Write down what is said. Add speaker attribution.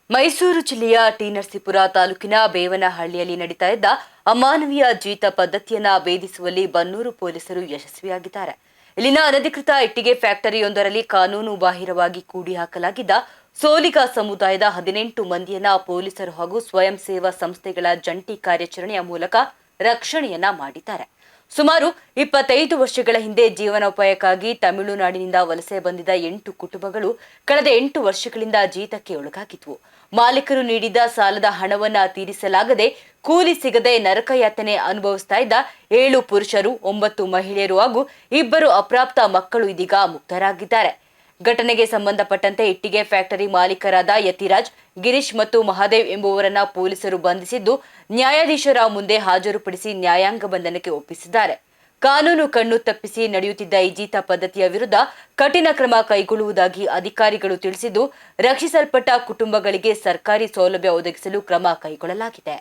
Speaker 1: ಮೈಸೂರು ಜಿಲ್ಲೆಯ ಟಿ ನರಸೀಪುರ ತಾಲೂಕಿನ ಬೇವನಹಳ್ಳಿಯಲ್ಲಿ ನಡೀತಾ ಇದ್ದ ಅಮಾನವೀಯ ಜೀತ ಪದ್ಧತಿಯನ್ನ ಭೇದಿಸುವಲ್ಲಿ ಬನ್ನೂರು ಪೊಲೀಸರು ಯಶಸ್ವಿಯಾಗಿದ್ದಾರೆ. ಇಲ್ಲಿನ ಅನಧಿಕೃತ ಇಟ್ಟಿಗೆ ಫ್ಯಾಕ್ಟರಿಯೊಂದರಲ್ಲಿ ಕಾನೂನು ಬಾಹಿರವಾಗಿ ಕೂಡಿ ಹಾಕಲಾಗಿದ್ದ ಸೋಲಿಗ ಸಮುದಾಯದ 18 ಮಂದಿಯನ್ನ ಪೊಲೀಸರು ಹಾಗೂ ಸ್ವಯಂ ಸೇವಾ ಸಂಸ್ಥೆಗಳ ಜಂಟಿ ಕಾರ್ಯಾಚರಣೆಯ ಮೂಲಕ ರಕ್ಷಣೆಯನ್ನ ಮಾಡಿದ್ದಾರೆ. ಸುಮಾರು 25 ವರ್ಷಗಳ ಹಿಂದೆ ಜೀವನೋಪಾಯಕ್ಕಾಗಿ ತಮಿಳುನಾಡಿನಿಂದ ವಲಸೆ ಬಂದಿದ್ದ 8 ಕುಟುಂಬಗಳು ಕಳೆದ 8 ವರ್ಷಗಳಿಂದ ಜೀತಕ್ಕೆ ಒಳಗಾಗಿದ್ವು. ಮಾಲೀಕರು ನೀಡಿದ ಸಾಲದ ಹಣವನ್ನ ತೀರಿಸಲಾಗದೆ ಕೂಲಿ ಸಿಗದೆ ನರಕಯಾತನೆ ಅನುಭವಿಸ್ತಾ ಇದ್ದ 7 ಪುರುಷರು, 9 ಮಹಿಳೆಯರು ಹಾಗೂ 2 ಅಪ್ರಾಪ್ತ ಮಕ್ಕಳು ಇದೀಗ ಮುಕ್ತರಾಗಿದ್ದಾರೆ. ಘಟನೆಗೆ ಸಂಬಂಧಪಟ್ಟಂತೆ ಇಟ್ಟಿಗೆ ಫ್ಯಾಕ್ಟರಿ ಮಾಲೀಕರಾದ ಯತಿರಾಜ್, ಗಿರೀಶ್ ಮತ್ತು ಮಹಾದೇವ್ ಎಂಬುವರನ್ನ ಪೊಲೀಸರು ಬಂಧಿಸಿದ್ದು ನ್ಯಾಯಾಧೀಶರ ಮುಂದೆ ಹಾಜರುಪಡಿಸಿ ನ್ಯಾಯಾಂಗ ಬಂಧನಕ್ಕೆ ಒಪ್ಪಿಸಿದ್ದಾರೆ. ಕಾನೂನು ಕಣ್ಣು ತಪ್ಪಿಸಿ ನಡೆಯುತ್ತಿದ್ದ ಈ ಜೀತ ಪದ್ಧತಿಯ ವಿರುದ್ಧ ಕಠಿಣ ಕ್ರಮ ಕೈಗೊಳ್ಳುವುದಾಗಿ ಅಧಿಕಾರಿಗಳು ತಿಳಿಸಿದ್ದು, ರಕ್ಷಿಸಲ್ಪಟ್ಟ ಕುಟುಂಬಗಳಿಗೆ ಸರ್ಕಾರಿ ಸೌಲಭ್ಯ ಒದಗಿಸಲು ಕ್ರಮ ಕೈಗೊಳ್ಳಲಾಗಿದೆ.